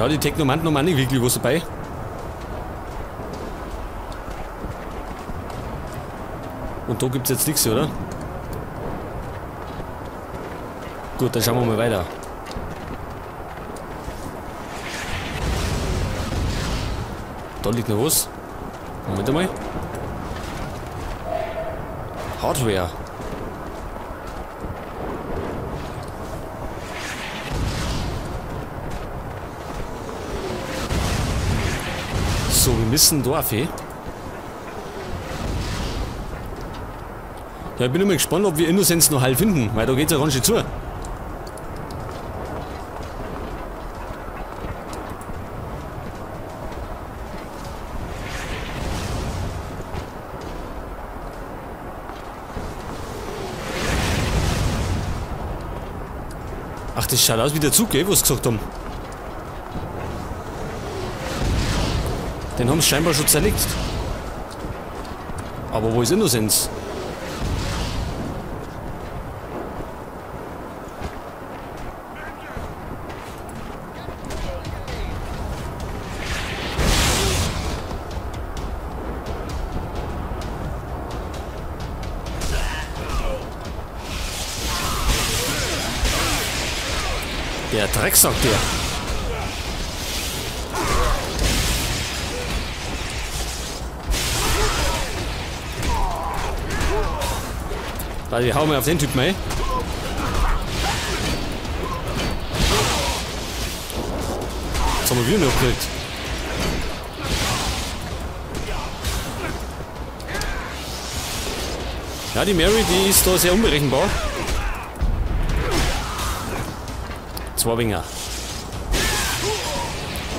Ja, die Technomanten haben auch nicht wirklich was dabei. Und da gibt es jetzt nichts, oder? Gut, dann schauen wir mal weiter. Da liegt noch was. Moment einmal. Hardware. So, wir müssen Dorf, eh? Ja, ich bin immer gespannt, ob wir Innocence noch heil finden, weil da geht's ja ganz schön zu. Ach, das schaut aus wie der Zug, gell, was sie gesagt haben. Den haben sie scheinbar schon zerlegt. Aber wo ist Innocence? Der Drecksack, der. Warte, wir hauen mal auf den Typen ein. Jetzt haben wir wieder noch gekriegt. Ja, die Mary, die ist da sehr unberechenbar. Zwei Winger.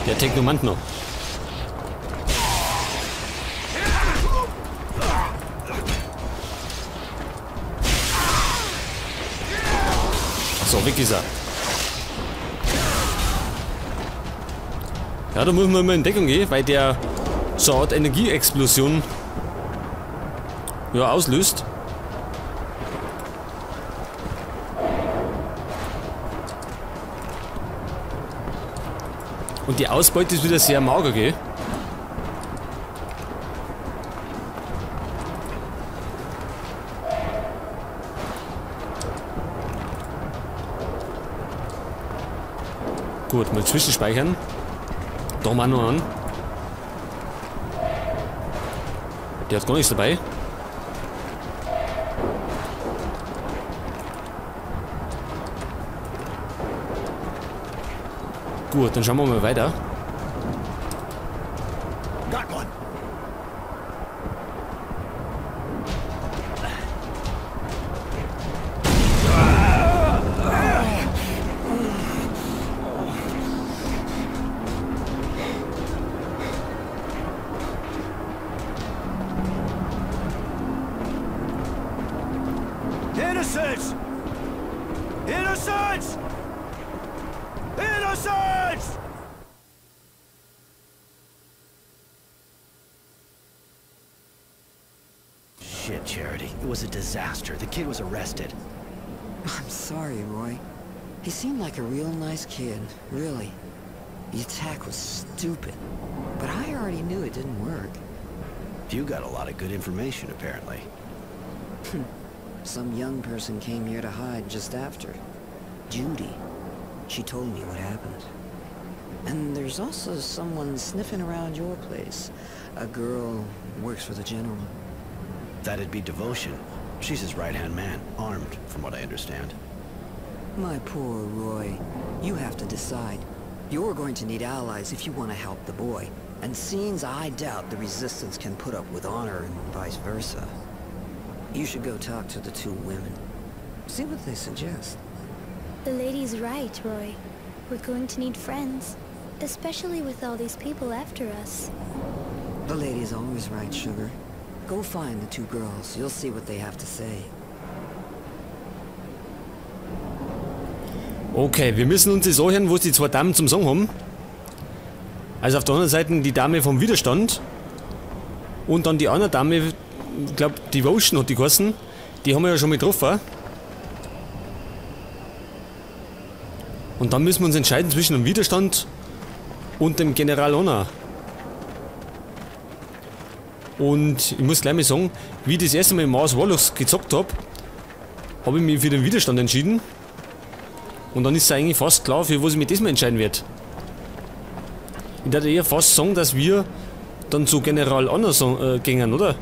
Der Technomant noch. So, weg ist er. Ja, da muss man mal in Deckung gehen, weil der so eine Art Energieexplosion ja, auslöst. Und die Ausbeute ist wieder sehr mager, gell? Gut, mal zwischenspeichern. Da mal noch an. Der hat gar nichts dabei. Gut, dann schauen wir mal weiter. Innocence! Innocence! Innocence! Shit, Charity. It was a disaster. The kid was arrested. I'm sorry, Roy. He seemed like a real nice kid, really. The attack was stupid, but I already knew it didn't work. You got a lot of good information, apparently. Some young person came here to hide just after. Judy. She told me what happened. And there's also someone sniffing around your place. A girl who works for the General. That'd be Devotion. She's his right-hand man, armed, from what I understand. My poor Roy. You have to decide. You're going to need allies if you want to help the boy. And seems I doubt the Resistance can put up with honor and vice versa. You should go talk to the two women. See what they suggest. The lady's right, Roy. We're going to need friends. Especially with all these people after us. The lady's always right, Sugar. Go find the two girls. You'll see what they have to say. Okay, wir müssen uns das anhören, wo die zwei Damen zum Song haben. Also auf der anderen Seite die Dame vom Widerstand. Und dann die andere Dame, ich glaube Devotion hat die geheißen. Die haben wir ja schon mal getroffen. Und dann müssen wir uns entscheiden zwischen dem Widerstand und dem General Honor. Und ich muss gleich mal sagen, wie ich das erste Mal Mars Warlocks gezockt habe ich mich für den Widerstand entschieden. Und dann ist es eigentlich fast klar, für was ich mich diesmal entscheiden werde. Ich würde eher fast sagen, dass wir dann zu General Honor gingen, oder?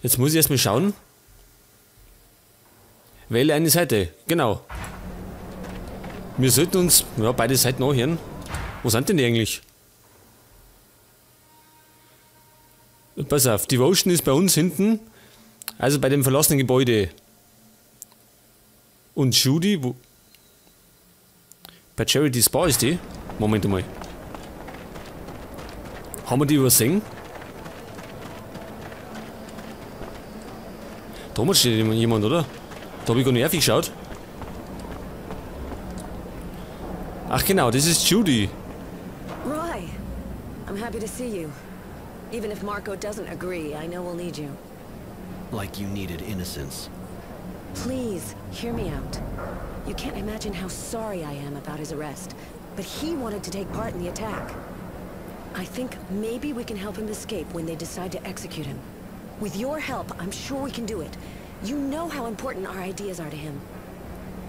Jetzt muss ich erstmal schauen. Wähle eine Seite, genau. Wir sollten uns beide Seiten anhören. Wo sind denn die eigentlich? Pass auf, Devotion ist bei uns hinten, also bei dem verlassenen Gebäude. Und Judy, wo? Bei Charity Spa ist die? Moment mal. Haben wir die übersehen? Da steht jemand, oder? Da habe ich gar nicht aufgeschaut. Ach genau, das ist Judy. Roy, I'm happy to see you. Even if Marco doesn't agree, I know we'll need you. Like you needed innocence. Please, hear me out. You can't imagine how sorry I am about his arrest, but he wanted to take part in the attack. I think maybe we can help him escape when they decide to execute him. With your help, I'm sure we can do it. You know how important our ideas are to him.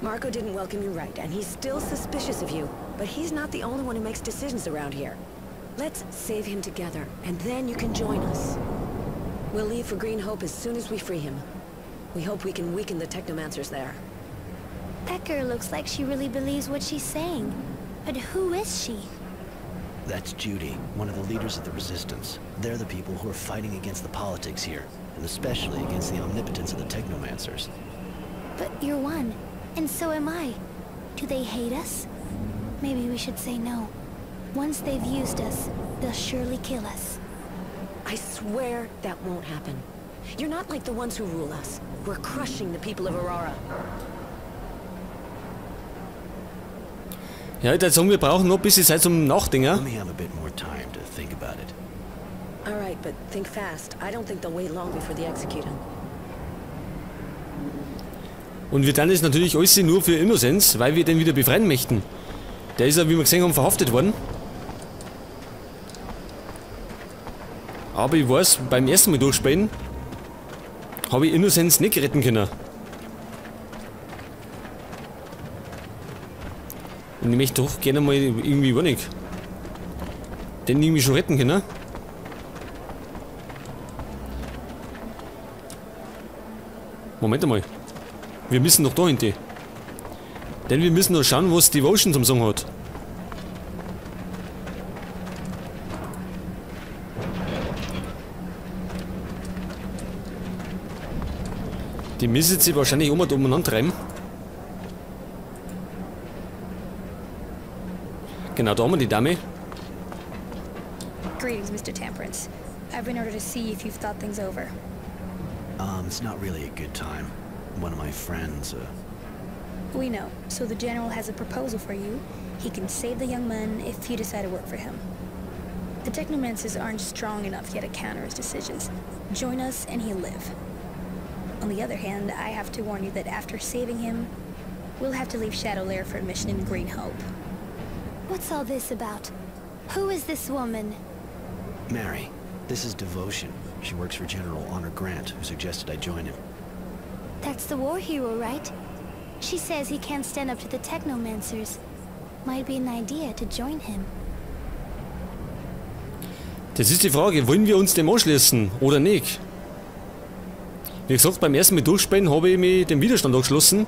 Marco didn't welcome you right, and he's still suspicious of you, but he's not the only one who makes decisions around here. Let's save him together, and then you can join us. We'll leave for Green Hope as soon as we free him. We hope we can weaken the Technomancers there. That girl looks like she really believes what she's saying. But who is she? That's Judy, one of the leaders of the Resistance. They're the people who are fighting against the politics here, and especially against the omnipotence of the Technomancers. But you're one, and so am I. Do they hate us? Maybe we should say no. Once they've used us, they'll surely kill us. I swear that won't happen. You're not like the ones who rule us. We're crushing the people of Aurora. Ja, ich würde sagen, wir brauchen noch ein bisschen Zeit zum Nachdenken. Let me have a bit more time to think about it. All right, but think fast. I don't think they'll wait long before they execute him. Und wir tun das natürlich alles nur für Innocence, weil wir den wieder befreien möchten. Der ist ja, wie wir gesehen haben, verhaftet worden. Aber ich weiß, beim ersten Mal durchspielen habe ich Innocence nicht retten können. Und ich möchte doch gerne mal irgendwie, war nicht, den irgendwie schon retten können. Moment einmal. Wir müssen noch da hinten. Denn wir müssen noch schauen, was Devotion zum Song hat. Die müssen sie wahrscheinlich umeinander treiben. Genau, da haben wir die Dame. Greetings, Mr. Temperance. I've been ordered to see if you've thought things over. It's not really a good time. One of my friends, We know. So the General has a proposal for you. He can save the young man if you decide to work for him. The Technomancers aren't strong enough yet to counter his decisions. Join us and he'll live. On the other hand, I have to warn you that after saving him, we'll have to leave Shadowlair for a mission in Green Hope. What's all this about? Who is this woman? Mary. This is Devotion. She works for General Honor Grant, who suggested I join him. That's the war hero, right? She says he can't stand up to the Technomancers. Might be an idea to join him. Das ist die Frage, wollen wir uns dem anschließen oder nicht? Wie gesagt, beim ersten Mal durchspielen habe ich mich dem Widerstand angeschlossen.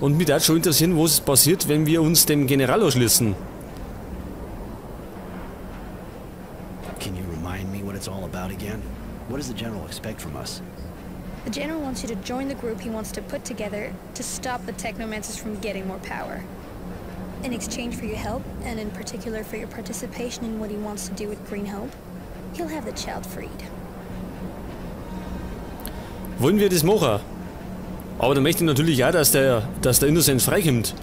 Und mich würde schon interessieren, was passiert, wenn wir uns dem General anschließen. Can you remind me what it's all about again? What does the General expect from us? The General wants you to join the group he wants to put together to stop the Technomancers from getting more power. In exchange for your help, and in particular for your participation in what he wants to do with Green Hope, he'll have the child freed. Wollen wir das machen? Aber dann möchte ich natürlich auch, dass der Innocent freikommt.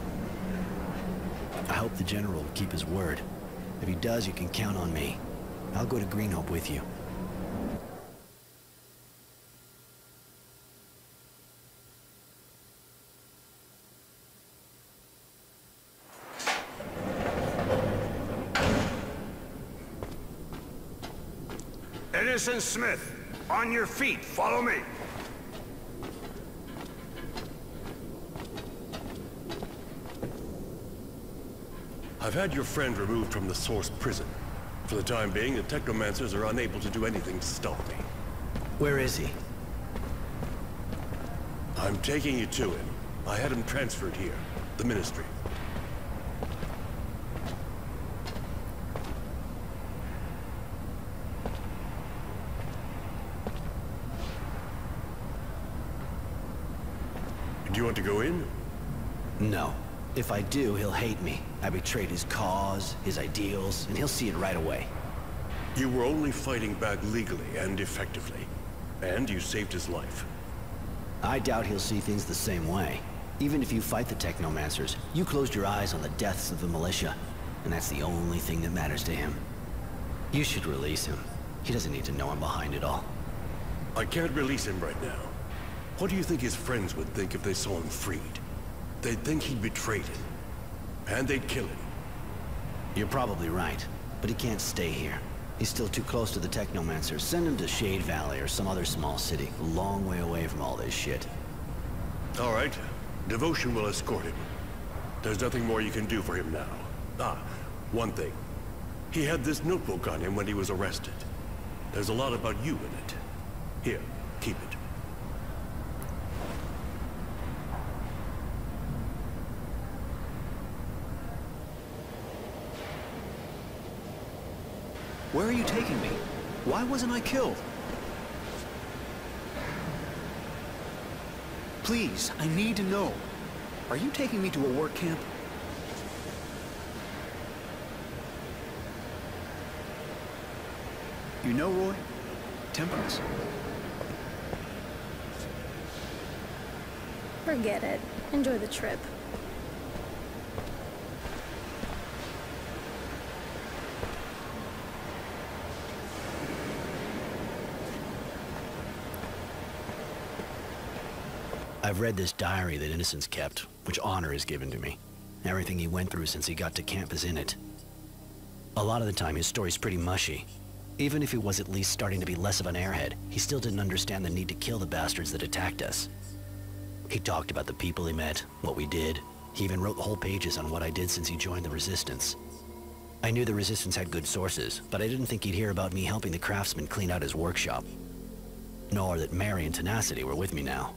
I hope the General will keep his word. If he does, you can count on me. I'll go to Green Hope with you. Innocent Smith, on your feet, follow me. I've had your friend removed from the Source prison. For the time being, the Technomancers are unable to do anything to stop me. Where is he? I'm taking you to him. I had him transferred here. The Ministry. Do you want to go in? No. If I do, he'll hate me. I betrayed his cause, his ideals, and he'll see it right away. You were only fighting back legally and effectively. And you saved his life. I doubt he'll see things the same way. Even if you fight the Technomancers, you closed your eyes on the deaths of the militia. And that's the only thing that matters to him. You should release him. He doesn't need to know I'm behind it all. I can't release him right now. What do you think his friends would think if they saw him freed? They'd think he betrayed him. And they'd kill him. You're probably right, but he can't stay here. He's still too close to the Technomancers. Send him to Shade Valley or some other small city, a long way away from all this shit. All right. Devotion will escort him. There's nothing more you can do for him now. Ah, one thing. He had this notebook on him when he was arrested. There's a lot about you in it. Here, keep it. Where are you taking me? Why wasn't I killed? Please, I need to know. Are you taking me to a work camp? You know, Roy? Temperance. Forget it. Enjoy the trip. I've read this diary that Innocence kept, which Honor has given to me. Everything he went through since he got to camp is in it. A lot of the time, his story's pretty mushy. Even if he was at least starting to be less of an airhead, he still didn't understand the need to kill the bastards that attacked us. He talked about the people he met, what we did. He even wrote whole pages on what I did since he joined the Resistance. I knew the Resistance had good sources, but I didn't think he'd hear about me helping the craftsman clean out his workshop. Nor that Mary and Tenacity were with me now.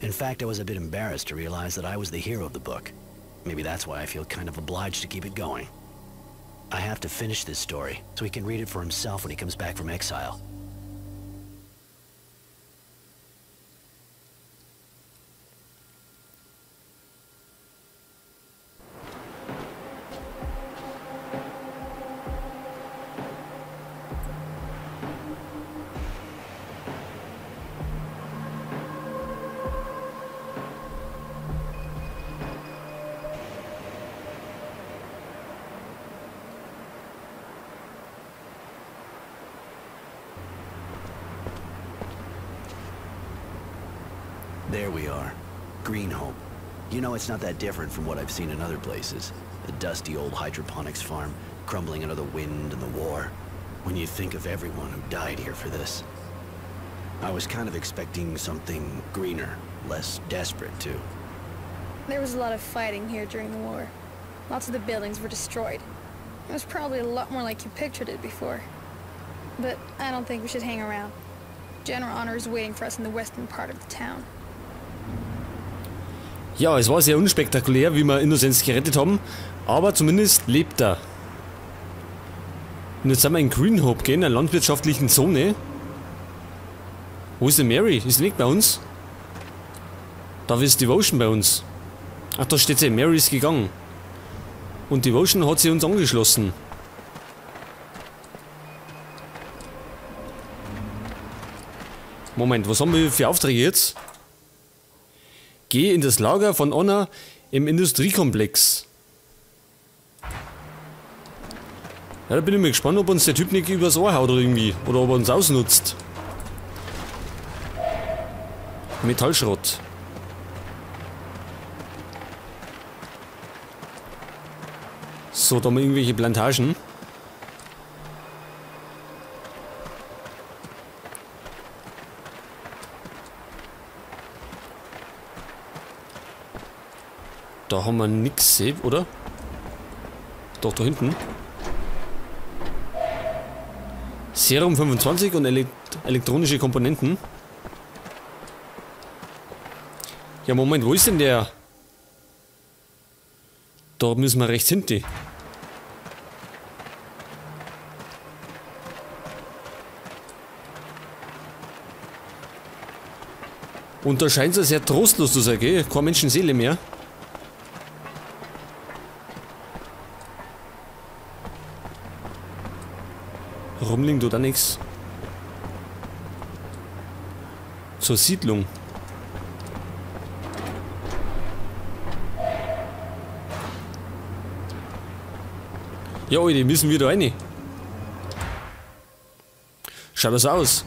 In fact, I was a bit embarrassed to realize that I was the hero of the book. Maybe that's why I feel kind of obliged to keep it going. I have to finish this story, so he can read it for himself when he comes back from exile. There we are. Greenhope. You know, it's not that different from what I've seen in other places. The dusty old hydroponics farm, crumbling under the wind and the war. When you think of everyone who died here for this. I was kind of expecting something greener, less desperate, too. There was a lot of fighting here during the war. Lots of the buildings were destroyed. It was probably a lot more like you pictured it before. But I don't think we should hang around. General Honor is waiting for us in the western part of the town. Ja, es war sehr unspektakulär, wie wir Innocence gerettet haben, aber zumindest lebt er. Und jetzt sind wir in Greenhope gehen, einer landwirtschaftlichen Zone. Wo ist denn Mary? Ist nicht bei uns? Da ist Devotion bei uns. Ach, da steht sie, Mary ist gegangen. Und Devotion hat sie uns angeschlossen. Moment, was haben wir für Aufträge jetzt? Geh in das Lager von Honor im Industriekomplex. Ja, da bin ich mal gespannt, ob uns der Typ nicht übers Ohr haut oder irgendwie. Oder ob er uns ausnutzt. Metallschrott. So, da haben wir irgendwelche Plantagen. Da haben wir nix, oder? Doch, da hinten. Serum 25 und elektronische Komponenten. Ja, Moment, wo ist denn der? Da müssen wir rechts hinten. Und da scheint es sehr trostlos zu sein, gell? Keine Menschenseele mehr. Rumliegen tut da nichts. Zur Siedlung. Ja, die müssen wieder rein. Schaut das aus.